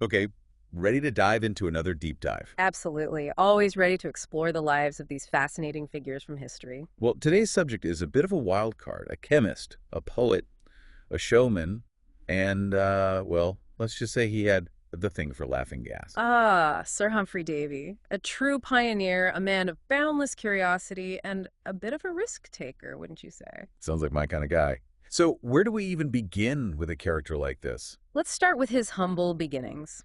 Okay, ready to dive into another deep dive. Absolutely. Always ready to explore the lives of these fascinating figures from history. Well, today's subject is a bit of a wild card: a chemist, a poet, a showman, and, well, let's just say he had the thing for laughing gas. Ah, Sir Humphry Davy. A true pioneer, a man of boundless curiosity, and a bit of a risk taker, wouldn't you say? Sounds like my kind of guy. So, where do we even begin with a character like this? Let's start with his humble beginnings.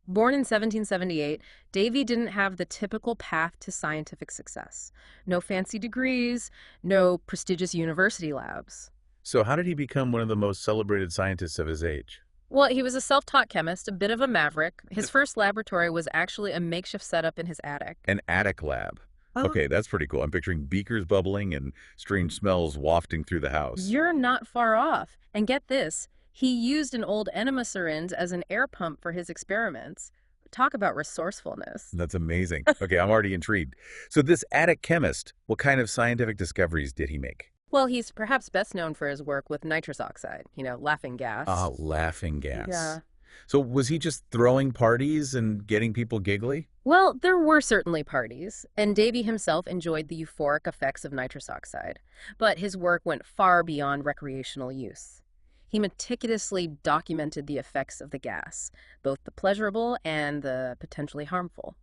Born in 1778, Davy didn't have the typical path to scientific success. No fancy degrees, no prestigious university labs. So, how did he become one of the most celebrated scientists of his age? Well, he was a self-taught chemist, a bit of a maverick. His first laboratory was actually a makeshift setup in his attic. An attic lab. Oh, Okay, that's pretty cool. I'm picturing beakers bubbling and strange smells wafting through the house. you're not far off. And get this, he used an old enema syringe as an air pump for his experiments. Talk about resourcefulness. That's amazing. Okay, I'm already intrigued. So, this attic chemist, what kind of scientific discoveries did he make? Well, he's perhaps best known for his work with nitrous oxide, laughing gas. Ah, laughing gas. Yeah. So, was he just throwing parties and getting people giggly? Well, there were certainly parties, and Davy himself enjoyed the euphoric effects of nitrous oxide, but his work went far beyond recreational use. He meticulously documented the effects of the gas, both the pleasurable and the potentially harmful.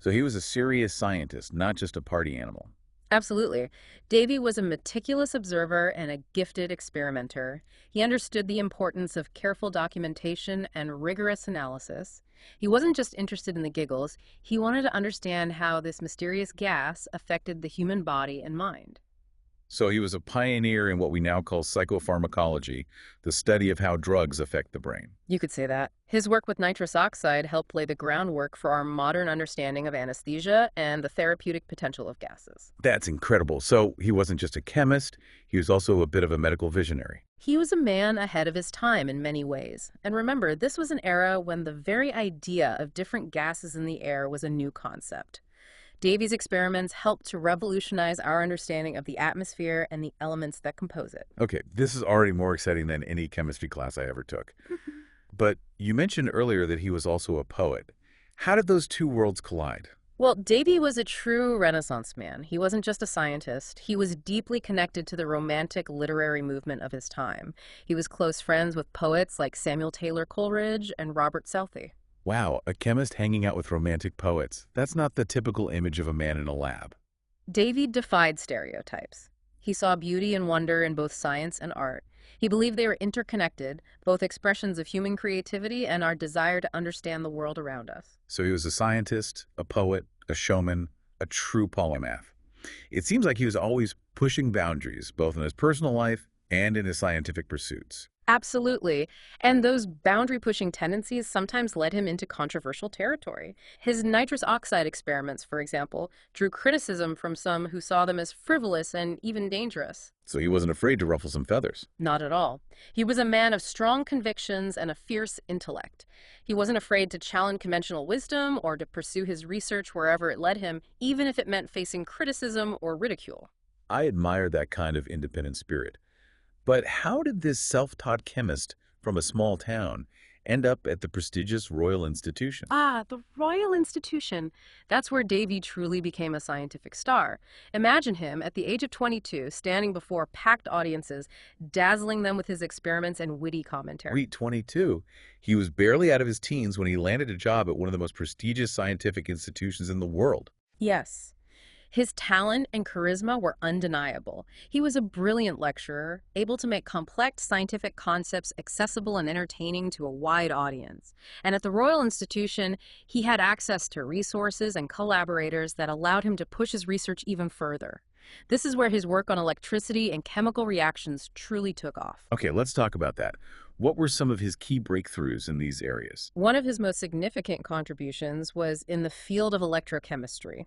So, he was a serious scientist, not just a party animal. Absolutely. Davy was a meticulous observer and a gifted experimenter. He understood the importance of careful documentation and rigorous analysis. He wasn't just interested in the giggles, he wanted to understand how this mysterious gas affected the human body and mind. So, he was a pioneer in what we now call psychopharmacology, the study of how drugs affect the brain. You could say that. His work with nitrous oxide helped lay the groundwork for our modern understanding of anesthesia and the therapeutic potential of gases. That's incredible. So, he wasn't just a chemist, he was also a bit of a medical visionary. He was a man ahead of his time in many ways. And remember, this was an era when the very idea of different gases in the air was a new concept. Davy's experiments helped to revolutionize our understanding of the atmosphere and the elements that compose it. Okay, this is already more exciting than any chemistry class I ever took. But you mentioned earlier that he was also a poet. How did those two worlds collide? Well, Davy was a true Renaissance man. He wasn't just a scientist. He was deeply connected to the romantic literary movement of his time. He was close friends with poets like Samuel Taylor Coleridge and Robert Southey. Wow, a chemist hanging out with romantic poets. That's not the typical image of a man in a lab. Davy defied stereotypes. He saw beauty and wonder in both science and art. He believed they were interconnected, both expressions of human creativity and our desire to understand the world around us. So he was a scientist, a poet, a showman, a true polymath. It seems like he was always pushing boundaries, both in his personal life and in his scientific pursuits. Absolutely. And those boundary-pushing tendencies sometimes led him into controversial territory. His nitrous oxide experiments, for example, drew criticism from some who saw them as frivolous and even dangerous. So he wasn't afraid to ruffle some feathers. Not at all. He was a man of strong convictions and a fierce intellect. He wasn't afraid to challenge conventional wisdom or to pursue his research wherever it led him, even if it meant facing criticism or ridicule. I admire that kind of independent spirit. But how did this self-taught chemist from a small town end up at the prestigious Royal Institution? Ah, the Royal Institution. That's where Davy truly became a scientific star. Imagine him at the age of 22, standing before packed audiences, dazzling them with his experiments and witty commentary. Wait, 22. He was barely out of his teens when he landed a job at one of the most prestigious scientific institutions in the world. Yes. His talent and charisma were undeniable. He was a brilliant lecturer, able to make complex scientific concepts accessible and entertaining to a wide audience. And at the Royal Institution, he had access to resources and collaborators that allowed him to push his research even further. This is where his work on electricity and chemical reactions truly took off. Okay, let's talk about that. What were some of his key breakthroughs in these areas? One of his most significant contributions was in the field of electrochemistry.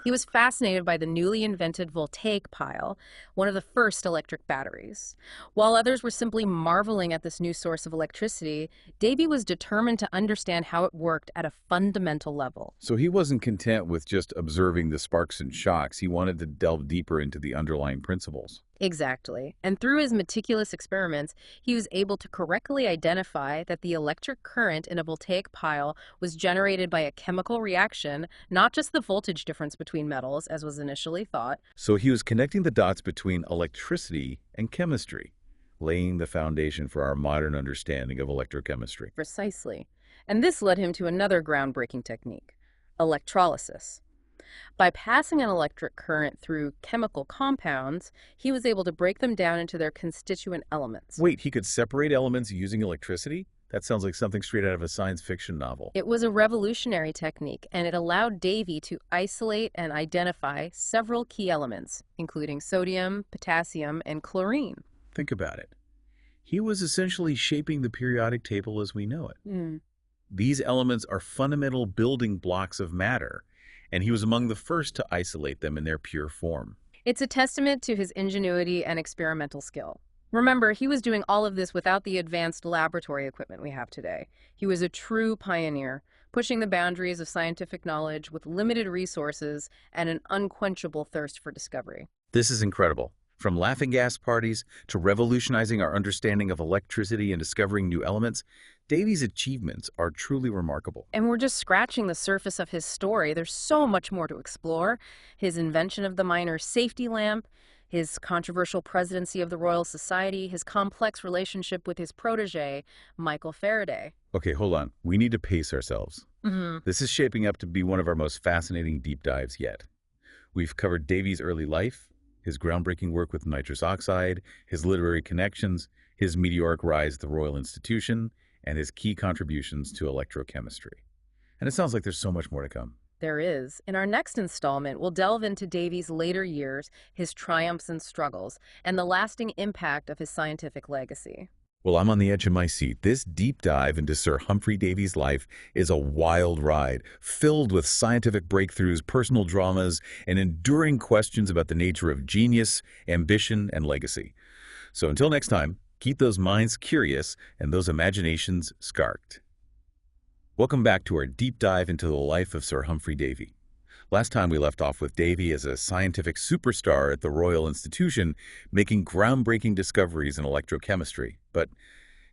He was fascinated by the newly invented voltaic pile, one of the first electric batteries. While others were simply marveling at this new source of electricity, Davy was determined to understand how it worked at a fundamental level. So he wasn't content with just observing the sparks and shocks. He wanted to delve deeper into the underlying principles. Exactly. And through his meticulous experiments, he was able to correctly identify that the electric current in a voltaic pile was generated by a chemical reaction, not just the voltage difference between metals, as was initially thought. So he was connecting the dots between electricity and chemistry, laying the foundation for our modern understanding of electrochemistry. Precisely. And this led him to another groundbreaking technique, electrolysis. By passing an electric current through chemical compounds, he was able to break them down into their constituent elements. Wait, he could separate elements using electricity? That sounds like something straight out of a science fiction novel. It was a revolutionary technique, and it allowed Davy to isolate and identify several key elements, including sodium, potassium, and chlorine. Think about it. He was essentially shaping the periodic table as we know it. These elements are fundamental building blocks of matter, and he was among the first to isolate them in their pure form. It's a testament to his ingenuity and experimental skill. Remember, he was doing all of this without the advanced laboratory equipment we have today. He was a true pioneer, pushing the boundaries of scientific knowledge with limited resources and an unquenchable thirst for discovery. This is incredible. From laughing gas parties to revolutionizing our understanding of electricity and discovering new elements, Davy's achievements are truly remarkable. And we're just scratching the surface of his story. There's so much more to explore. His invention of the miner's safety lamp, his controversial presidency of the Royal Society, his complex relationship with his protege, Michael Faraday. Okay, hold on. We need to pace ourselves. Mm-hmm. This is shaping up to be one of our most fascinating deep dives yet. We've covered Davy's early life, his groundbreaking work with nitrous oxide, his literary connections, his meteoric rise to the Royal Institution, and his key contributions to electrochemistry. And it sounds like there's so much more to come. There is. In our next installment, we'll delve into Davy's later years, his triumphs and struggles, and the lasting impact of his scientific legacy. Well, I'm on the edge of my seat. This deep dive into Sir Humphry Davy's life is a wild ride, filled with scientific breakthroughs, personal dramas, and enduring questions about the nature of genius, ambition, and legacy. So until next time, keep those minds curious and those imaginations sparked. Welcome back to our deep dive into the life of Sir Humphry Davy. Last time we left off with Davy as a scientific superstar at the Royal Institution, making groundbreaking discoveries in electrochemistry. But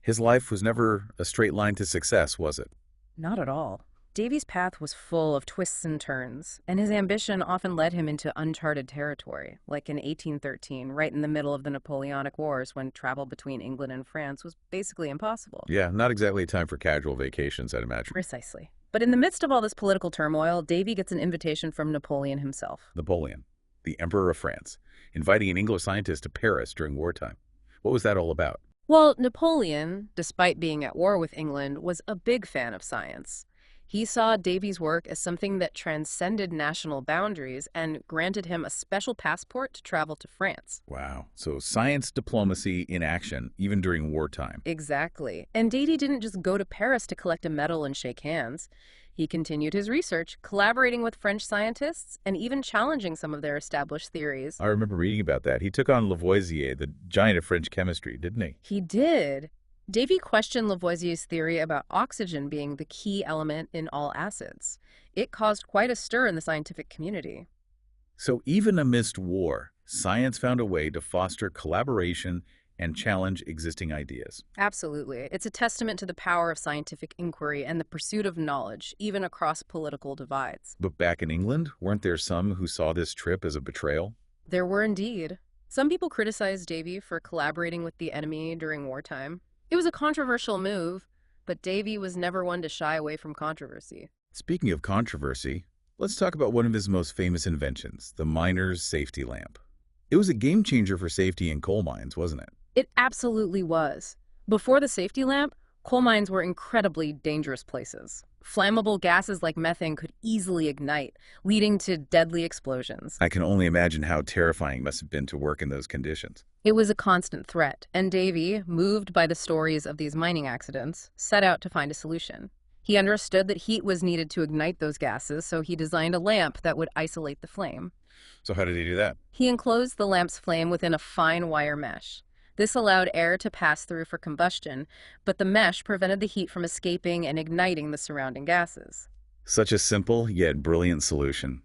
his life was never a straight line to success, was it? Not at all. Davy's path was full of twists and turns, and his ambition often led him into uncharted territory, like in 1813, right in the middle of the Napoleonic Wars, when travel between England and France was basically impossible. Yeah, not exactly a time for casual vacations, I'd imagine. Precisely. But in the midst of all this political turmoil, Davy gets an invitation from Napoleon himself. Napoleon, the Emperor of France, inviting an English scientist to Paris during wartime. What was that all about? Well, Napoleon, despite being at war with England, was a big fan of science. He saw Davy's work as something that transcended national boundaries and granted him a special passport to travel to France. Wow. So science diplomacy in action, even during wartime. Exactly. And Davy didn't just go to Paris to collect a medal and shake hands. He continued his research, collaborating with French scientists and even challenging some of their established theories. I remember reading about that. He took on Lavoisier, the giant of French chemistry, didn't he? He did. Davy questioned Lavoisier's theory about oxygen being the key element in all acids. It caused quite a stir in the scientific community. So even amidst war, science found a way to foster collaboration and challenge existing ideas. Absolutely. It's a testament to the power of scientific inquiry and the pursuit of knowledge, even across political divides. But back in England, weren't there some who saw this trip as a betrayal? There were indeed. Some people criticized Davy for collaborating with the enemy during wartime. It was a controversial move, but Davy was never one to shy away from controversy. Speaking of controversy, let's talk about one of his most famous inventions, the miner's safety lamp. It was a game changer for safety in coal mines, wasn't it? It absolutely was. Before the safety lamp, coal mines were incredibly dangerous places. Flammable gases like methane could easily ignite, leading to deadly explosions. I can only imagine how terrifying it must have been to work in those conditions. It was a constant threat, and Davy, moved by the stories of these mining accidents, set out to find a solution. He understood that heat was needed to ignite those gases, so he designed a lamp that would isolate the flame. So how did he do that? He enclosed the lamp's flame within a fine wire mesh. This allowed air to pass through for combustion, but the mesh prevented the heat from escaping and igniting the surrounding gases. Such a simple yet brilliant solution.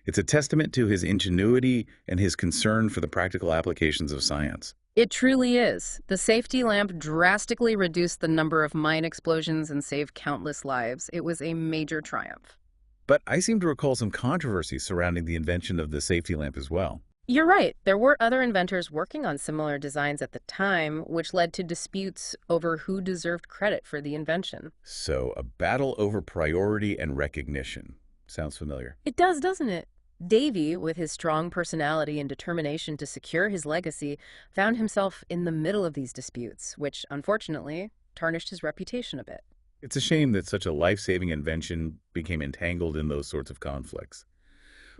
It's a testament to his ingenuity and his concern for the practical applications of science. It truly is. The safety lamp drastically reduced the number of mine explosions and saved countless lives. It was a major triumph. But I seem to recall some controversy surrounding the invention of the safety lamp as well. You're right. There were other inventors working on similar designs at the time, which led to disputes over who deserved credit for the invention. So, a battle over priority and recognition. Sounds familiar. It does, doesn't it? Davy, with his strong personality and determination to secure his legacy, found himself in the middle of these disputes, which, unfortunately, tarnished his reputation a bit. It's a shame that such a life-saving invention became entangled in those sorts of conflicts.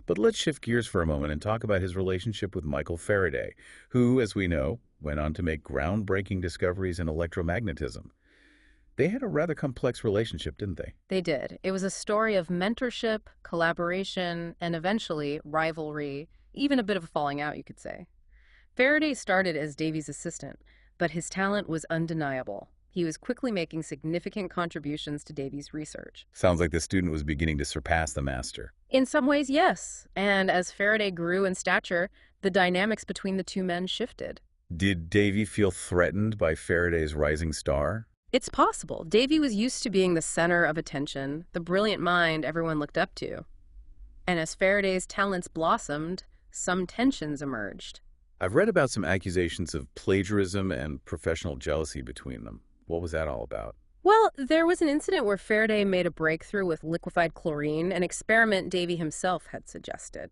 But let's shift gears for a moment and talk about his relationship with Michael Faraday, who, as we know, went on to make groundbreaking discoveries in electromagnetism. They had a rather complex relationship, didn't they? They did. It was a story of mentorship, collaboration, and eventually rivalry, even a bit of a falling out, you could say. Faraday started as Davy's assistant, but his talent was undeniable. He was quickly making significant contributions to Davy's research. Sounds like the student was beginning to surpass the master. In some ways, yes. And as Faraday grew in stature, the dynamics between the two men shifted. Did Davy feel threatened by Faraday's rising star? It's possible. Davy was used to being the center of attention, the brilliant mind everyone looked up to. And as Faraday's talents blossomed, some tensions emerged. I've read about some accusations of plagiarism and professional jealousy between them. What was that all about? Well, there was an incident where Faraday made a breakthrough with liquefied chlorine, an experiment Davy himself had suggested.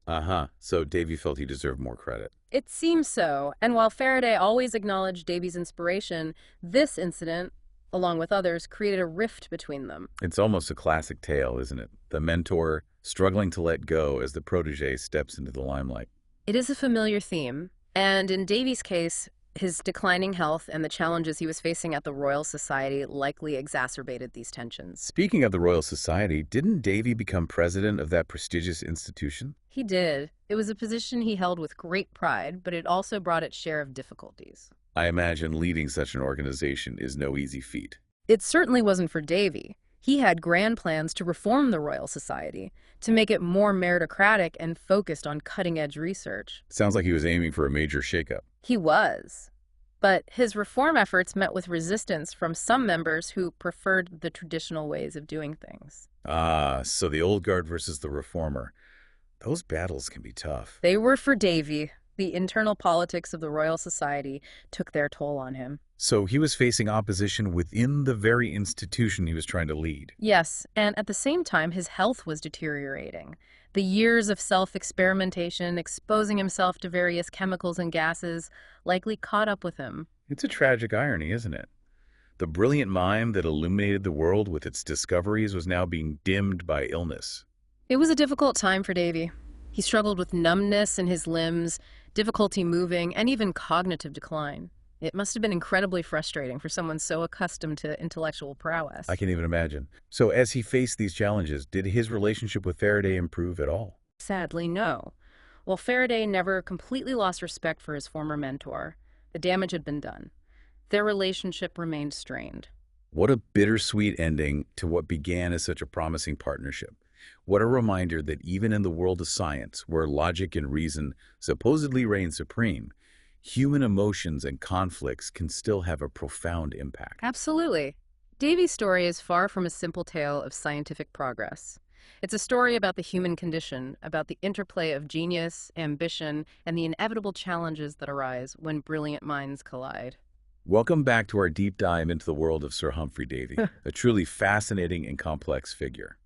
So Davy felt he deserved more credit. It seems so, and while Faraday always acknowledged Davy's inspiration, this incident, along with others, created a rift between them. It's almost a classic tale, isn't it? The mentor struggling to let go as the protege steps into the limelight. It is a familiar theme, and in Davy's case, his declining health and the challenges he was facing at the Royal Society likely exacerbated these tensions. Speaking of the Royal Society, didn't Davy become president of that prestigious institution? He did. It was a position he held with great pride, but it also brought its share of difficulties. I imagine leading such an organization is no easy feat. It certainly wasn't for Davy. He had grand plans to reform the Royal Society, to make it more meritocratic and focused on cutting-edge research. Sounds like he was aiming for a major shakeup. He was. But his reform efforts met with resistance from some members who preferred the traditional ways of doing things. So the old guard versus the reformer. Those battles can be tough. They were for Davy. The internal politics of the Royal Society took their toll on him. So he was facing opposition within the very institution he was trying to lead. Yes, and at the same time, his health was deteriorating. The years of self-experimentation, exposing himself to various chemicals and gases, likely caught up with him. It's a tragic irony, isn't it? The brilliant mind that illuminated the world with its discoveries was now being dimmed by illness. It was a difficult time for Davy. He struggled with numbness in his limbs, difficulty moving, and even cognitive decline. It must have been incredibly frustrating for someone so accustomed to intellectual prowess. I can even imagine. So as he faced these challenges, did his relationship with Faraday improve at all? Sadly, no. While Faraday never completely lost respect for his former mentor, the damage had been done. Their relationship remained strained. What a bittersweet ending to what began as such a promising partnership. What a reminder that even in the world of science, where logic and reason supposedly reign supreme, human emotions and conflicts can still have a profound impact. Absolutely. Davy's story is far from a simple tale of scientific progress. It's a story about the human condition, about the interplay of genius, ambition, and the inevitable challenges that arise when brilliant minds collide. Welcome back to our deep dive into the world of Sir Humphry Davy, a truly fascinating and complex figure.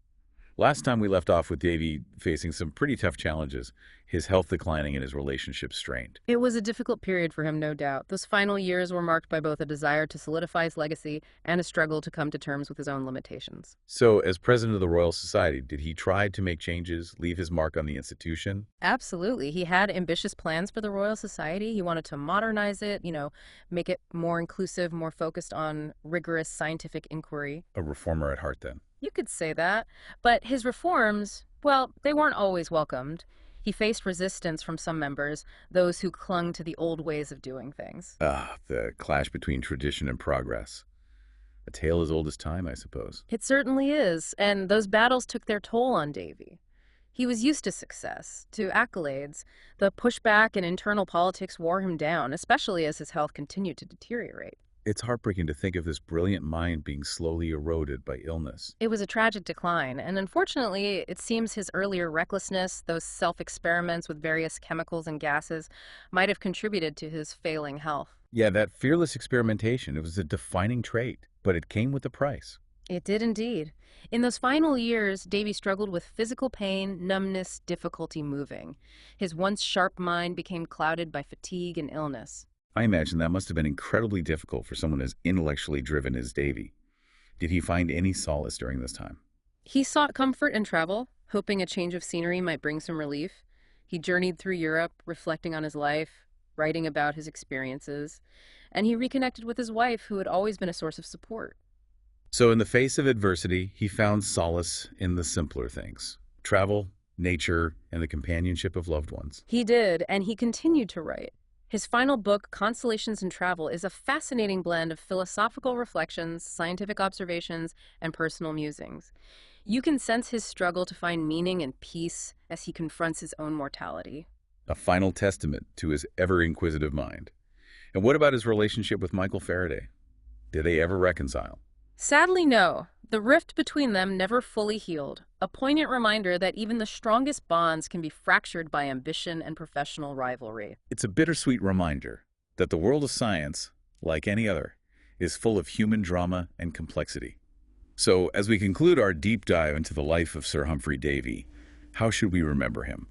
Last time we left off with Davy facing some pretty tough challenges, his health declining and his relationship strained. It was a difficult period for him, no doubt. Those final years were marked by both a desire to solidify his legacy and a struggle to come to terms with his own limitations. So, as president of the Royal Society, did he try to make changes, leave his mark on the institution? Absolutely. He had ambitious plans for the Royal Society. He wanted to modernize it, make it more inclusive, more focused on rigorous scientific inquiry. A reformer at heart, then. You could say that. But his reforms, well, they weren't always welcomed. He faced resistance from some members, those who clung to the old ways of doing things. The clash between tradition and progress. A tale as old as time, I suppose. It certainly is, and those battles took their toll on Davy. He was used to success, to accolades. The pushback and internal politics wore him down, especially as his health continued to deteriorate. It's heartbreaking to think of this brilliant mind being slowly eroded by illness. It was a tragic decline, and unfortunately, it seems his earlier recklessness, those self-experiments with various chemicals and gases, might have contributed to his failing health. Yeah, that fearless experimentation, it was a defining trait, but it came with a price. It did indeed. In those final years, Davy struggled with physical pain, numbness, difficulty moving. His once sharp mind became clouded by fatigue and illness. I imagine that must have been incredibly difficult for someone as intellectually driven as Davy. Did he find any solace during this time? He sought comfort in travel, hoping a change of scenery might bring some relief. He journeyed through Europe, reflecting on his life, writing about his experiences, and he reconnected with his wife, who had always been a source of support. So in the face of adversity, he found solace in the simpler things: travel, nature, and the companionship of loved ones. He did, and he continued to write. His final book, Constellations in Travel, is a fascinating blend of philosophical reflections, scientific observations, and personal musings. You can sense his struggle to find meaning and peace as he confronts his own mortality. A final testament to his ever-inquisitive mind. And what about his relationship with Michael Faraday? Did they ever reconcile? Sadly, no. The rift between them never fully healed, a poignant reminder that even the strongest bonds can be fractured by ambition and professional rivalry. It's a bittersweet reminder that the world of science, like any other, is full of human drama and complexity. So, as we conclude our deep dive into the life of Sir Humphry Davy, how should we remember him?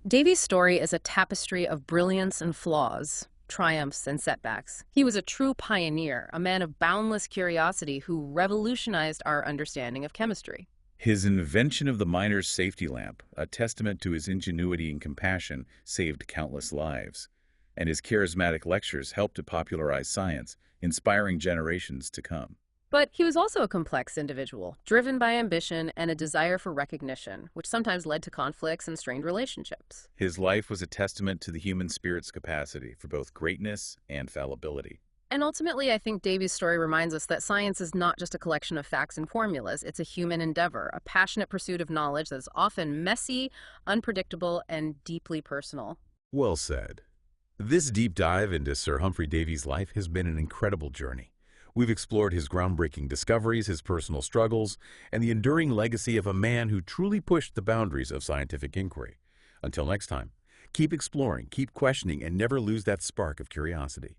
Davy's story is a tapestry of brilliance and flaws, triumphs and setbacks. He was a true pioneer, a man of boundless curiosity who revolutionized our understanding of chemistry. His invention of the miner's safety lamp, a testament to his ingenuity and compassion, saved countless lives. And his charismatic lectures helped to popularize science, inspiring generations to come. But he was also a complex individual, driven by ambition and a desire for recognition, which sometimes led to conflicts and strained relationships. His life was a testament to the human spirit's capacity for both greatness and fallibility. And ultimately, I think Davy's story reminds us that science is not just a collection of facts and formulas. It's a human endeavor, a passionate pursuit of knowledge that is often messy, unpredictable, and deeply personal. Well said. This deep dive into Sir Humphry Davy's life has been an incredible journey. We've explored his groundbreaking discoveries, his personal struggles, and the enduring legacy of a man who truly pushed the boundaries of scientific inquiry. Until next time, keep exploring, keep questioning, and never lose that spark of curiosity.